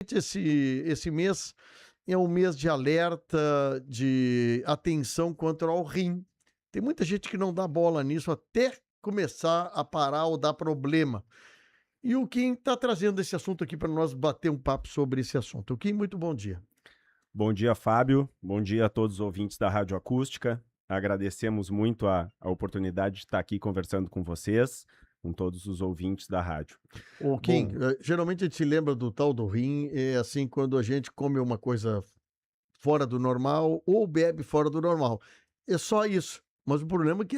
Esse mês é um mês de alerta, de atenção quanto ao rim. Tem muita gente que não dá bola nisso até começar a parar ou dar problema. E o Kim está trazendo esse assunto aqui para nós bater um papo sobre esse assunto. O Kim, muito bom dia. Bom dia, Fábio. Bom dia a todos os ouvintes da Rádio Acústica. Agradecemos muito a oportunidade de estar aqui conversando com vocês, com todos os ouvintes da rádio. O Kim, Bom, geralmente a gente se lembra do tal do rim, é assim, quando a gente come uma coisa fora do normal ou bebe fora do normal. É só isso. Mas o problema é que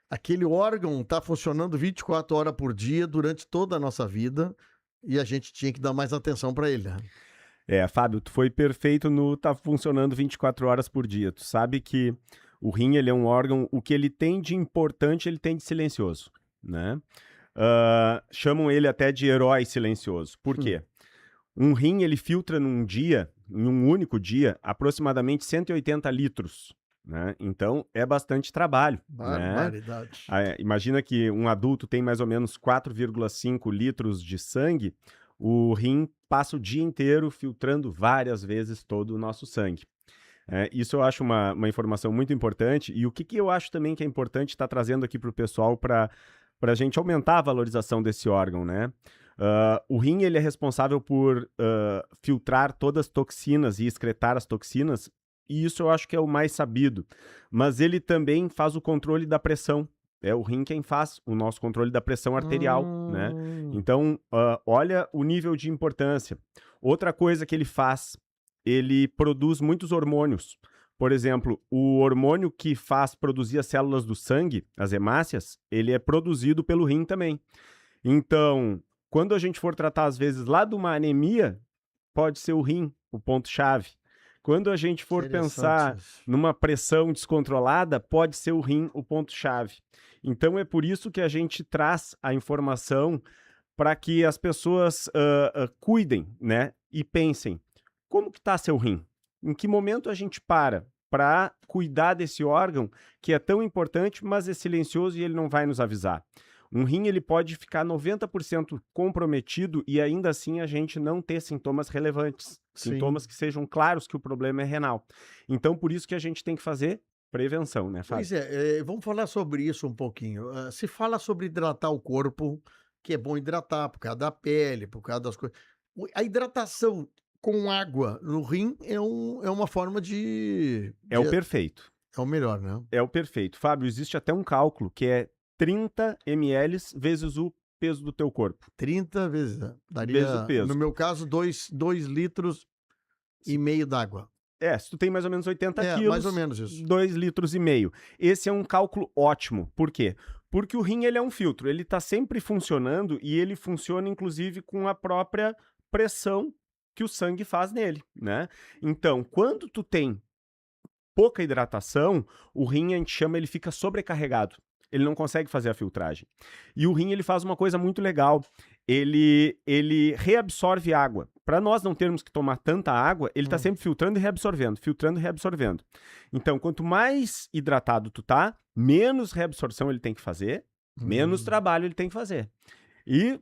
aquele órgão está funcionando 24 horas por dia durante toda a nossa vida e a gente tinha que dar mais atenção para ele, né? Fábio, tu foi perfeito no tá funcionando 24 horas por dia. Tu sabe que o rim, ele é um órgão, o que ele tem de importante, ele tem de silencioso, né? Chamam ele até de herói silencioso. Por Hum. quê? Um rim, ele filtra num dia, em um único dia, aproximadamente 180 litros, né? Então, é bastante trabalho, né? Barbaridade. Imagina que um adulto tem mais ou menos 4,5 litros de sangue, o rim passa o dia inteiro filtrando várias vezes todo o nosso sangue. Isso eu acho uma informação muito importante, e o que eu acho também que é importante estar trazendo aqui para o pessoal para a gente aumentar a valorização desse órgão, né? O rim, ele é responsável por filtrar todas as toxinas e excretar as toxinas, e isso eu acho que é o mais sabido. Mas ele também faz o controle da pressão. É o rim quem faz o nosso controle da pressão arterial, né? Hum. Então, olha o nível de importância. Outra coisa que ele faz, ele produz muitos hormônios. Por exemplo, o hormônio que faz produzir as células do sangue, as hemácias, ele é produzido pelo rim também. Então, quando a gente for tratar, às vezes, lá de uma anemia, pode ser o rim o ponto-chave. Quando a gente for Interessante pensar isso. numa pressão descontrolada, pode ser o rim o ponto-chave. Então, é por isso que a gente traz a informação para que as pessoas cuidem, né? E pensem, como que está seu rim? Em que momento a gente para cuidar desse órgão que é tão importante, mas é silencioso e ele não vai nos avisar? Um rim, ele pode ficar 90% comprometido e ainda assim a gente não ter sintomas relevantes, Sim. sintomas que sejam claros que o problema é renal. Então, por isso que a gente tem que fazer prevenção, né, Fábio? Pois é, vamos falar sobre isso um pouquinho. Se fala sobre hidratar o corpo, que é bom hidratar por causa da pele, por causa das coisas. A hidratação com água no rim é uma forma É o perfeito. é o melhor, né? É o perfeito. Fábio, existe até um cálculo que é 30 ml vezes o peso do teu corpo, 30 vezes, né? vezes o Daria, no peso. meu caso, dois litros e meio d'água. Se tu tem mais ou menos 80 É, mais ou quilos, menos isso. 2,5 litros. Esse é um cálculo ótimo. Por quê? Porque o rim, ele é um filtro, ele está sempre funcionando e ele funciona inclusive com a própria pressão que o sangue faz nele, né? Então, quando tu tem pouca hidratação, o rim, a gente chama, ele fica sobrecarregado. Ele não consegue fazer a filtragem. E o rim, ele faz uma coisa muito legal. Ele reabsorve água. Para nós não termos que tomar tanta água, ele está Hum. sempre filtrando e reabsorvendo, filtrando e reabsorvendo. Então, quanto mais hidratado tu tá, menos reabsorção ele tem que fazer, menos Hum. trabalho ele tem que fazer. E,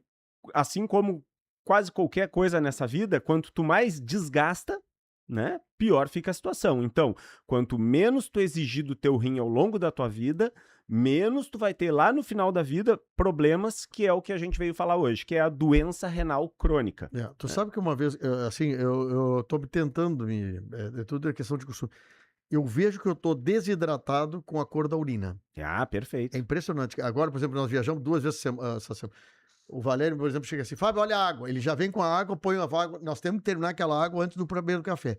assim como quase qualquer coisa nessa vida, quanto tu mais desgasta, né, pior fica a situação. Então, quanto menos tu exigir do teu rim ao longo da tua vida, menos tu vai ter lá no final da vida problemas, que é o que a gente veio falar hoje, que é a doença renal crônica. Tu sabe que uma vez, assim, eu tô tentando tudo é questão de costume. Eu vejo que eu tô desidratado com a cor da urina. É Perfeito. impressionante. Agora, por exemplo, nós viajamos 2 vezes essa semana. O Valério, por exemplo, chega assim: "Fábio, olha a água". Ele já vem com a água, põe a água, nós temos que terminar aquela água antes do primeiro café.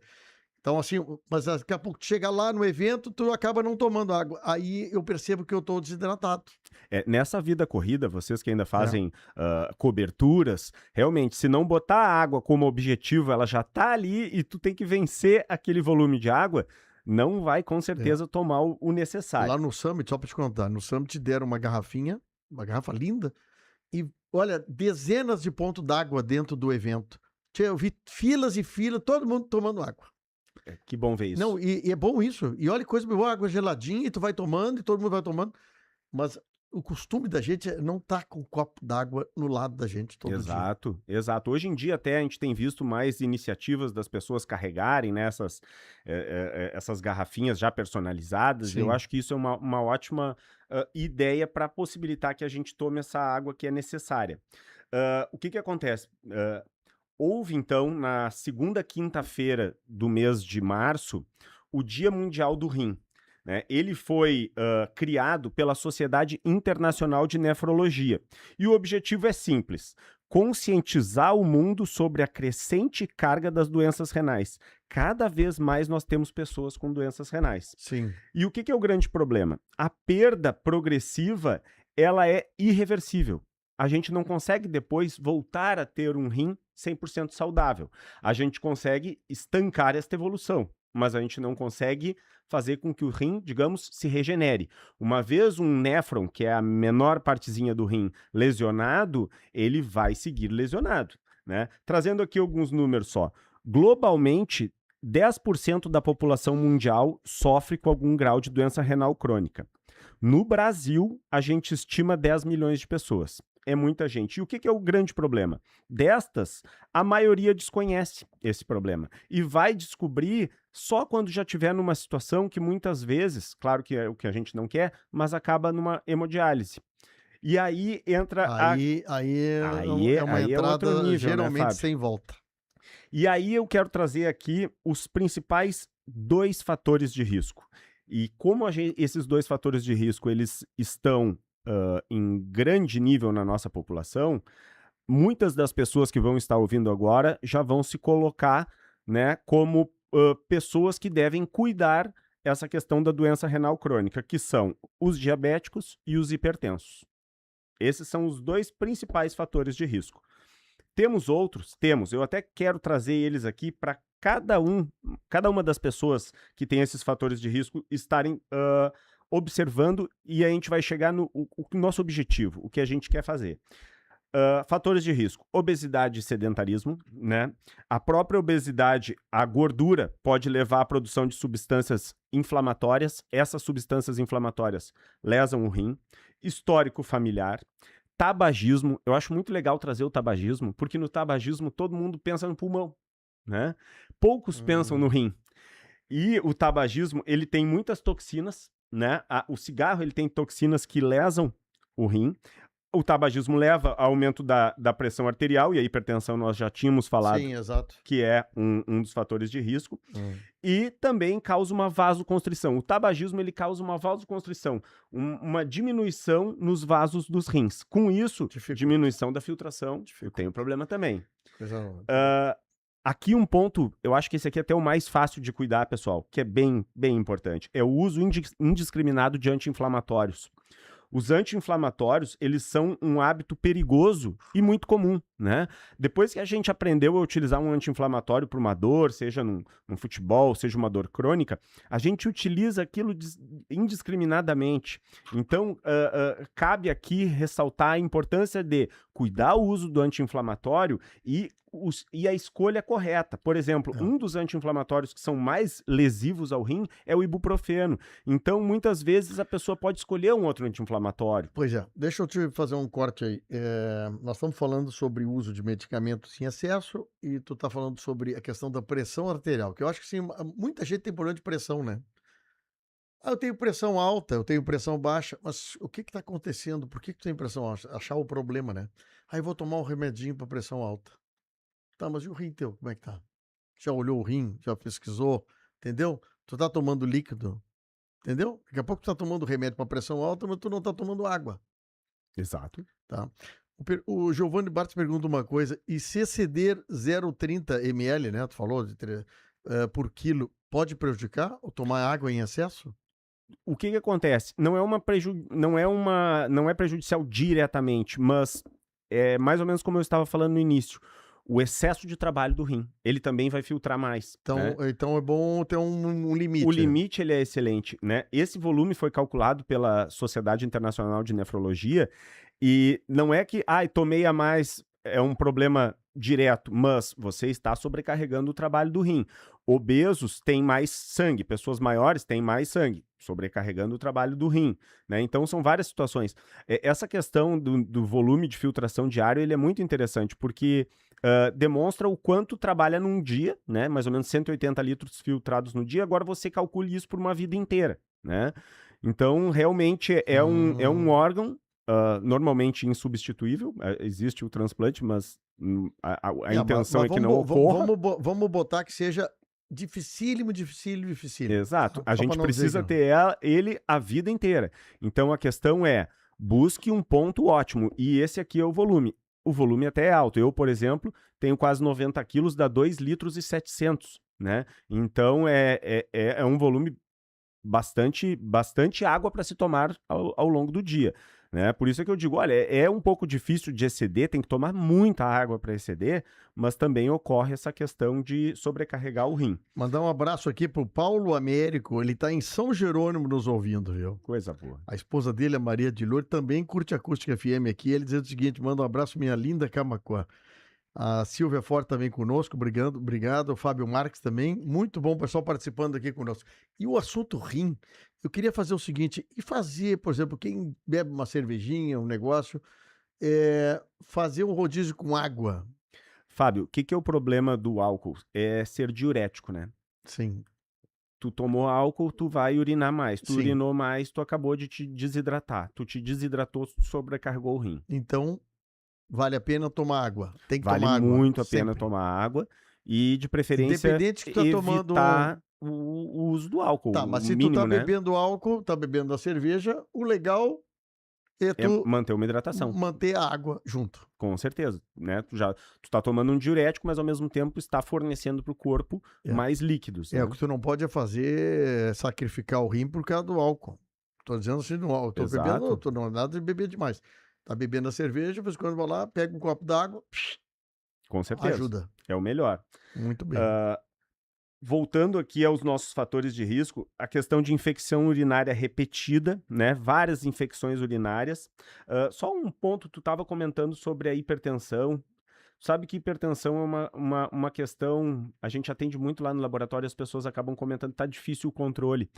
Então, assim, mas daqui a pouco tu chega lá no evento, tu acaba não tomando água. Aí eu percebo que eu tô desidratado. Nessa vida corrida, vocês que ainda É. fazem coberturas, realmente, se não botar a água como objetivo, ela já tá ali e tu tem que vencer aquele volume de água, não vai com É. certeza tomar o necessário. Lá no Summit, só pra te contar, no Summit deram uma garrafinha, uma garrafa linda, e olha, dezenas de pontos d'água dentro do evento. Tchê, eu vi filas e filas, todo mundo tomando água. Que bom ver Não, isso. e é bom isso. E olha que coisa boa, água geladinha, e tu vai tomando, e todo mundo vai tomando. Mas o costume da gente é não estar com um copo d'água no lado da gente todo dia. Exato, exato. Hoje em dia até a gente tem visto mais iniciativas das pessoas carregarem, né, essas garrafinhas já personalizadas. Eu Sim. acho que isso é uma ótima ideia para possibilitar que a gente tome essa água que é necessária. O que que acontece? Houve, então, na segunda quinta-feira do mês de março, o Dia Mundial do Rim. Né? Ele foi criado pela Sociedade Internacional de Nefrologia. E o objetivo é simples: conscientizar o mundo sobre a crescente carga das doenças renais. Cada vez mais nós temos pessoas com doenças renais. Sim. E o que que é o grande problema? A perda progressiva, ela é irreversível. A gente não consegue depois voltar a ter um rim 100% saudável. A gente consegue estancar esta evolução, mas a gente não consegue fazer com que o rim, digamos, se regenere. Uma vez um néfron, que é a menor partezinha do rim, lesionado, ele vai seguir lesionado, né? Trazendo aqui alguns números só. Globalmente, 10% da população mundial sofre com algum grau de doença renal crônica. No Brasil, a gente estima 10 milhões de pessoas. É muita gente. E o que que é o grande problema? Destas, a maioria desconhece esse problema e vai descobrir só quando já estiver numa situação que muitas vezes, claro que é o que a gente não quer, mas acaba numa hemodiálise. E aí entra Aí é uma aí é outro entrada nível, né, geralmente Fábio? sem volta. E aí eu quero trazer aqui os principais 2 fatores de risco. E como esses 2 fatores de risco eles estão em grande nível na nossa população, muitas das pessoas que vão estar ouvindo agora já vão se colocar, né, como pessoas que devem cuidar essa questão da doença renal crônica, que são os diabéticos e os hipertensos. Esses são os 2 principais fatores de risco. Temos outros? Temos. Eu até quero trazer eles aqui para cada uma das pessoas que tem esses fatores de risco estarem observando, e a gente vai chegar no nosso objetivo, o que a gente quer fazer. Fatores de risco: obesidade e sedentarismo, né? A própria obesidade, a gordura, pode levar à produção de substâncias inflamatórias. Essas substâncias inflamatórias lesam o rim. Histórico familiar. Tabagismo, eu acho muito legal trazer o tabagismo, porque no tabagismo todo mundo pensa no pulmão, né? Poucos pensam no rim. E o tabagismo, ele tem muitas toxinas, né? O cigarro, ele tem toxinas que lesam o rim. O tabagismo leva ao aumento da pressão arterial, e a hipertensão nós já tínhamos falado. Sim, exato. Que é um dos fatores de risco. E também causa uma vasoconstrição. O tabagismo, ele causa uma vasoconstrição, uma diminuição nos vasos dos rins. Com isso, diminuição da filtração. Eu tenho problema também. Aqui um ponto, eu acho que esse aqui é até o mais fácil de cuidar, pessoal, que é bem, bem importante. É o uso indiscriminado de anti-inflamatórios. Os anti-inflamatórios, eles são um hábito perigoso e muito comum, né? Depois que a gente aprendeu a utilizar um anti-inflamatório para uma dor, seja num futebol, seja uma dor crônica, a gente utiliza aquilo indiscriminadamente. Então, cabe aqui ressaltar a importância de cuidar o uso do anti-inflamatório e a escolha correta. Por exemplo, um dos anti-inflamatórios que são mais lesivos ao rim é o ibuprofeno. Então, muitas vezes, a pessoa pode escolher um outro anti-inflamatório. Pois é, deixa eu te fazer um corte aí. Nós estamos falando sobre o uso de medicamentos em excesso e tu está falando sobre a questão da pressão arterial, que eu acho que sim, muita gente tem problema de pressão, né? Eu tenho pressão alta, eu tenho pressão baixa, mas o que está acontecendo? Por que tu tem pressão alta? Achar o problema, né? Aí eu vou tomar um remedinho para pressão alta. Tá, mas e o rim teu, como é que tá? Já olhou o rim? Já pesquisou? Entendeu? Tu tá tomando líquido, entendeu? Daqui a pouco tu tá tomando remédio para pressão alta, mas tu não tá tomando água. Exato. Tá? O Giovanni Bartz pergunta uma coisa: e se exceder 0,30 ml, né? Tu falou por quilo, pode prejudicar ou tomar água em excesso? O que acontece? Não é prejudicial diretamente, mas é mais ou menos como eu estava falando no início. O excesso de trabalho do rim, ele também vai filtrar mais. Então, né? então é bom ter um limite. O limite, ele é excelente, né? Esse volume foi calculado pela Sociedade Internacional de Nefrologia e não é que, tomei a mais, é um problema direto, mas você está sobrecarregando o trabalho do rim. Obesos têm mais sangue, pessoas maiores têm mais sangue, sobrecarregando o trabalho do rim, né? Então são várias situações. Essa questão do volume de filtração diário, ele é muito interessante, porque demonstra o quanto trabalha num dia, né? Mais ou menos 180 litros filtrados no dia, agora você calcule isso por uma vida inteira, né? Então, realmente é um órgão normalmente insubstituível. Existe o transplante, mas a intenção é que não ocorra. Vamos botar que seja dificílimo. Exato. A Só gente pra não precisa dizer ter ele a vida inteira. Então, a questão é, busque um ponto ótimo. E esse aqui é o volume. O volume até é alto. Eu, por exemplo, tenho quase 90 quilos, dá 2 litros e 700, né? Então, é um volume bastante água para se tomar ao longo do dia, né? Por isso é que eu digo, olha, é um pouco difícil de exceder, tem que tomar muita água para exceder, mas também ocorre essa questão de sobrecarregar o rim. Mandar um abraço aqui pro Paulo Américo, ele tá em São Jerônimo nos ouvindo, viu? Coisa boa. A esposa dele, a Maria de Lourdes, também curte a Acústica FM aqui, ele dizendo o seguinte, manda um abraço minha linda Camaquã. A Silvia Forte também conosco, obrigado. O Fábio Marques também. Muito bom o pessoal participando aqui conosco. E o assunto rim, eu queria fazer o seguinte, e fazer, por exemplo, quem bebe uma cervejinha, um negócio, fazer um rodízio com água. Fábio, o que é o problema do álcool? É ser diurético, né? Sim. Tu tomou álcool, tu vai urinar mais. Tu Sim. urinou mais, tu acabou de te desidratar. Tu te desidratou, sobrecarregou o rim. Então, vale a pena tomar água. Tem que Vale tomar água. muito a pena sempre. tomar água e, de preferência, Independente que tu tá tomando evitar o uso do álcool, Tá, mas o se mínimo, tu tá né? bebendo álcool, tá bebendo a cerveja, o legal é É tu manter uma hidratação, manter a água junto. com certeza, né? Tu tá tomando um diurético, mas ao mesmo tempo está fornecendo pro corpo mais líquidos, né? O que tu não pode fazer é sacrificar o rim por causa do álcool. Tô dizendo assim, no álcool. Tô Exato. bebendo, tô não é nada de beber demais. Tá bebendo a cerveja, depois quando vai lá, pega um copo d'água, Com certeza. ajuda. É o melhor. Muito bem. Voltando aqui aos nossos fatores de risco, a questão de infecção urinária repetida, né? Várias infecções urinárias. Só um ponto, tu estava comentando sobre a hipertensão. Sabe que hipertensão é uma questão, a gente atende muito lá no laboratório, as pessoas acabam comentando que tá difícil o controle.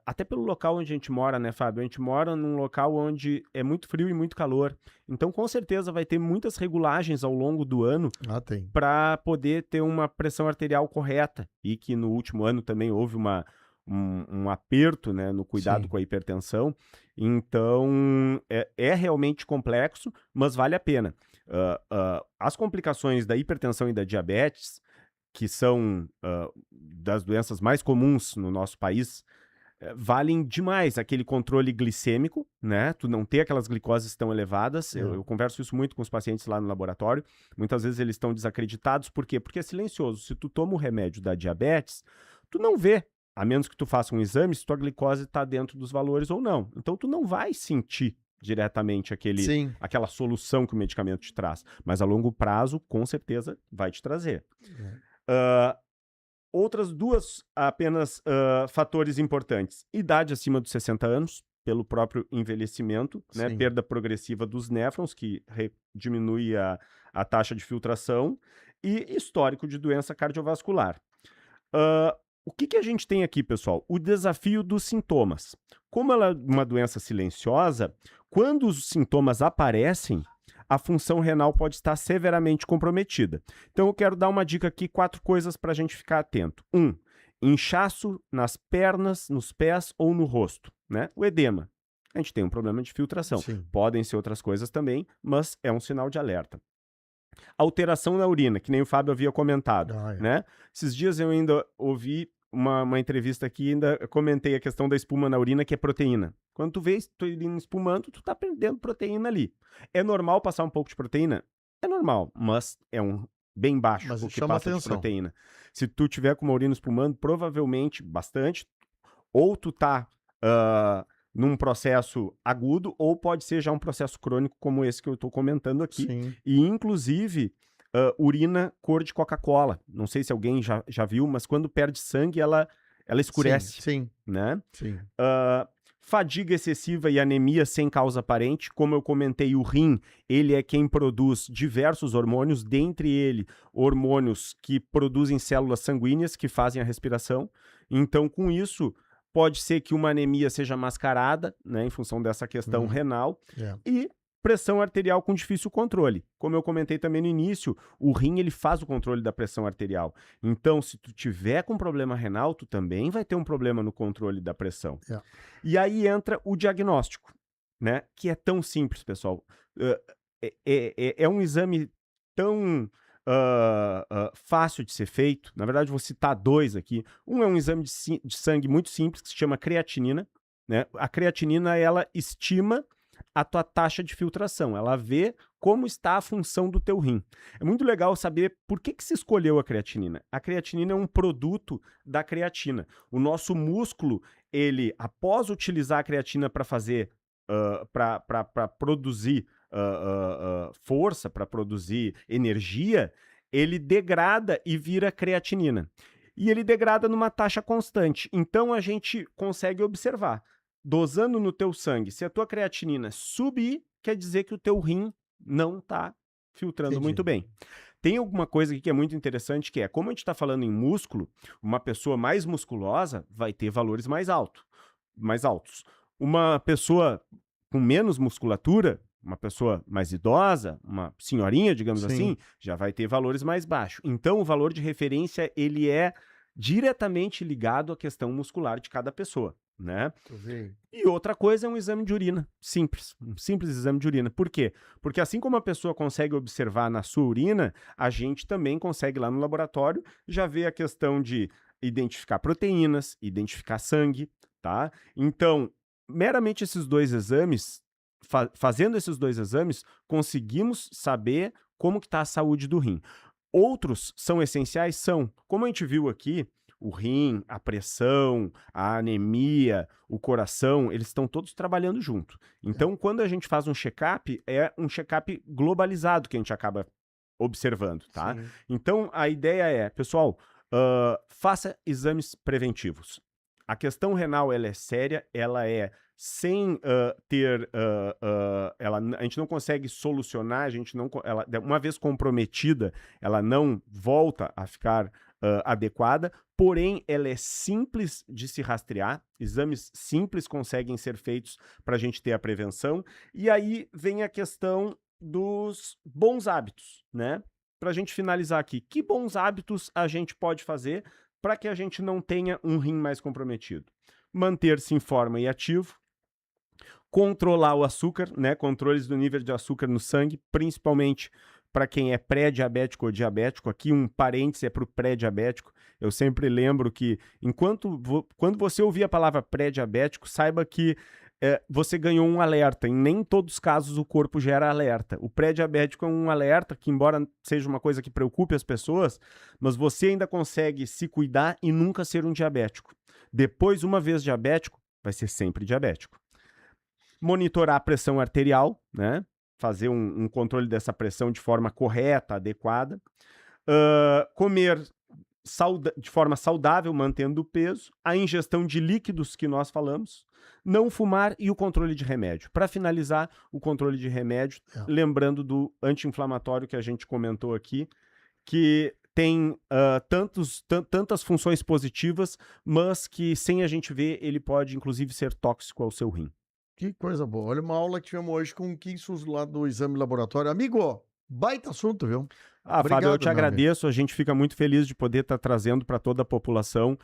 Até pelo local onde a gente mora, né, Fábio? A gente mora num local onde é muito frio e muito calor. Então, com certeza, vai ter muitas regulagens ao longo do ano Tem. para poder ter uma pressão arterial correta. E que no último ano também houve um aperto, né, no cuidado Sim. com a hipertensão. Então, é realmente complexo, mas vale a pena. As complicações da hipertensão e da diabetes, que são das doenças mais comuns no nosso país, valem demais aquele controle glicêmico, né? Tu não ter aquelas glicoses tão elevadas. Eu converso isso muito com os pacientes lá no laboratório. Muitas vezes eles estão desacreditados. Por quê? Porque é silencioso. Se tu toma o remédio da diabetes, tu não vê, a menos que tu faça um exame, se tua glicose está dentro dos valores ou não. Então, tu não vai sentir diretamente aquela solução que o medicamento te traz. Mas a longo prazo, com certeza, vai te trazer. Outras duas apenas fatores importantes. Idade acima dos 60 anos, pelo próprio envelhecimento, né? Perda progressiva dos néfrons, que diminui a taxa de filtração, e histórico de doença cardiovascular. O que a gente tem aqui, pessoal? O desafio dos sintomas. Como ela é uma doença silenciosa, quando os sintomas aparecem, a função renal pode estar severamente comprometida. Então, eu quero dar uma dica aqui, 4 coisas para a gente ficar atento. 1. Inchaço nas pernas, nos pés ou no rosto, né? O edema. A gente tem um problema de filtração. Podem ser outras coisas também, mas é um sinal de alerta. Alteração na urina, que nem o Fábio havia comentado, né? Esses dias eu ainda ouvi uma entrevista aqui, ainda comentei a questão da espuma na urina, que é proteína. Quando tu vê tua urina espumando, tu tá perdendo proteína ali. É normal passar um pouco de proteína? É normal, mas é bem baixo o que passa de proteína. Se tu tiver com uma urina espumando, provavelmente bastante, ou tu tá num processo agudo, ou pode ser já um processo crônico como esse que eu estou comentando aqui. E, inclusive, urina cor de Coca-Cola. Não sei se alguém já viu, mas quando perde sangue, ela escurece. Né? Fadiga excessiva e anemia sem causa aparente. Como eu comentei, o rim, ele é quem produz diversos hormônios, dentre ele hormônios que produzem células sanguíneas que fazem a respiração. Então, com isso, pode ser que uma anemia seja mascarada, né, em função dessa questão renal, e pressão arterial com difícil controle. Como eu comentei também no início, o rim ele faz o controle da pressão arterial. Então, se tu tiver com problema renal, tu também vai ter um problema no controle da pressão. E aí entra o diagnóstico, né? Que é tão simples, pessoal. É um exame tão fácil de ser feito. Na verdade, vou citar 2 aqui. Um é um exame de sangue muito simples, que se chama creatinina, né? A creatinina, ela estima a tua taxa de filtração, ela vê como está a função do teu rim. É muito legal saber por que se escolheu a creatinina. A creatinina é um produto da creatina. O nosso músculo, ele, após utilizar a creatina para fazer, para produzir força, para produzir energia, ele degrada e vira creatinina. E ele degrada numa taxa constante. Então a gente consegue observar. Dosando no teu sangue, se a tua creatinina subir, quer dizer que o teu rim não está filtrando muito bem. Tem alguma coisa aqui que é muito interessante, que é, como a gente está falando em músculo, uma pessoa mais musculosa vai ter valores mais altos. Uma pessoa com menos musculatura, uma pessoa mais idosa, uma senhorinha, digamos assim, já vai ter valores mais baixos. Então, o valor de referência, ele é diretamente ligado à questão muscular de cada pessoa. Né? E outra coisa é um exame de urina simples, um simples exame de urina. Por quê? Porque assim como a pessoa consegue observar na sua urina, a gente também consegue lá no laboratório já ver a questão de identificar proteínas, identificar sangue, tá? Então, meramente esses 2 exames, fazendo esses 2 exames, conseguimos saber como que está a saúde do rim. Outros são essenciais? São, como a gente viu aqui, o rim, a pressão, a anemia, o coração, eles estão todos trabalhando junto. Então, quando a gente faz um check-up, é um check-up globalizado que a gente acaba observando, tá? Então, a ideia é, pessoal, faça exames preventivos. A questão renal, ela é séria, ela é sem a gente não consegue solucionar, uma vez comprometida, ela não volta a ficar adequada, porém ela é simples de se rastrear, exames simples conseguem ser feitos para a gente ter a prevenção, e aí vem a questão dos bons hábitos, né? Para a gente finalizar aqui, que bons hábitos a gente pode fazer para que a gente não tenha um rim mais comprometido? Manter-se em forma e ativo, controlar o açúcar, né? Controles do nível de açúcar no sangue, principalmente para quem é pré-diabético ou diabético. Aqui um parêntese é para o pré-diabético. Eu sempre lembro que quando você ouvir a palavra pré-diabético, saiba que você ganhou um alerta. Em nem todos os casos o corpo gera alerta. O pré-diabético é um alerta que, embora seja uma coisa que preocupe as pessoas, mas você ainda consegue se cuidar e nunca ser um diabético. Depois, uma vez diabético, vai ser sempre diabético. Monitorar a pressão arterial, né? Fazer um controle dessa pressão de forma correta, adequada. Comer de forma saudável, mantendo o peso. A ingestão de líquidos que nós falamos. Não fumar e o controle de remédio. Para finalizar, o controle de remédio, lembrando do anti-inflamatório que a gente comentou aqui, que tem tantas funções positivas, mas que sem a gente ver, ele pode inclusive ser tóxico ao seu rim. Que coisa boa. Olha uma aula que tivemos hoje com o Kinsus lá do exame laboratório. Amigo, baita assunto, viu? Obrigado, Fábio, eu te agradeço. A gente fica muito feliz de poder estar trazendo para toda a população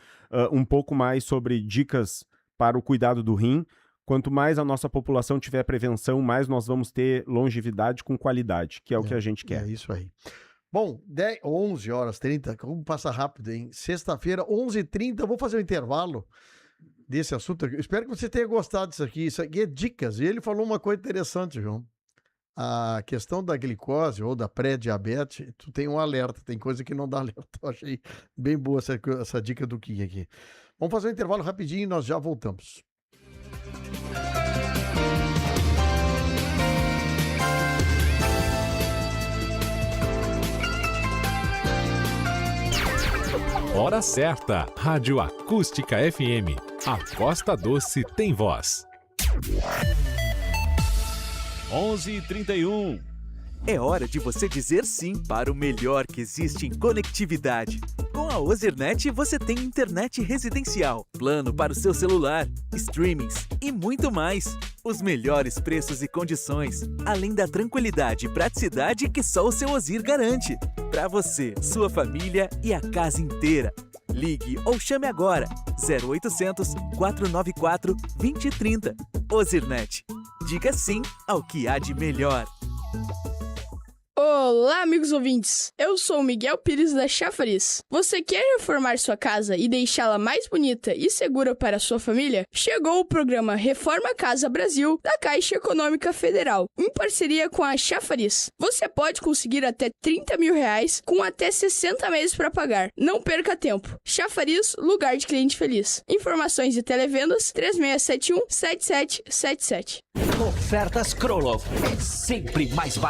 um pouco mais sobre dicas para o cuidado do rim. Quanto mais a nossa população tiver prevenção, mais nós vamos ter longevidade com qualidade, que é o que a gente quer. É isso aí. Bom, 11h30, como passa rápido, hein? Sexta-feira, 11h30, eu vou fazer um intervalo desse assunto. Eu espero que você tenha gostado disso aqui. Isso aqui é dicas. E ele falou uma coisa interessante, João. A questão da glicose ou da pré-diabetes, tu tem um alerta, tem coisa que não dá alerta. Eu achei bem boa essa dica do Kim aqui. Vamos fazer um intervalo rapidinho e nós já voltamos. Hora certa, Rádio Acústica FM. A Costa Doce tem voz. 11h31. É hora de você dizer sim para o melhor que existe em conectividade. Com a Ozernet você tem internet residencial, plano para o seu celular, streamings e muito mais. Os melhores preços e condições, além da tranquilidade e praticidade que só o seu Ozir garante. Para você, sua família e a casa inteira. Ligue ou chame agora 0800 494 2030. Ozirnet. Diga sim ao que há de melhor. Olá, amigos ouvintes! Eu sou o Miguel Pires da Chafariz. Você quer reformar sua casa e deixá-la mais bonita e segura para a sua família? Chegou o programa Reforma Casa Brasil da Caixa Econômica Federal, em parceria com a Chafariz. Você pode conseguir até R$30 mil com até 60 meses para pagar. Não perca tempo. Chafariz, lugar de cliente feliz. Informações e televendas 3671-7777. Ofertas Krolov. É sempre mais barato.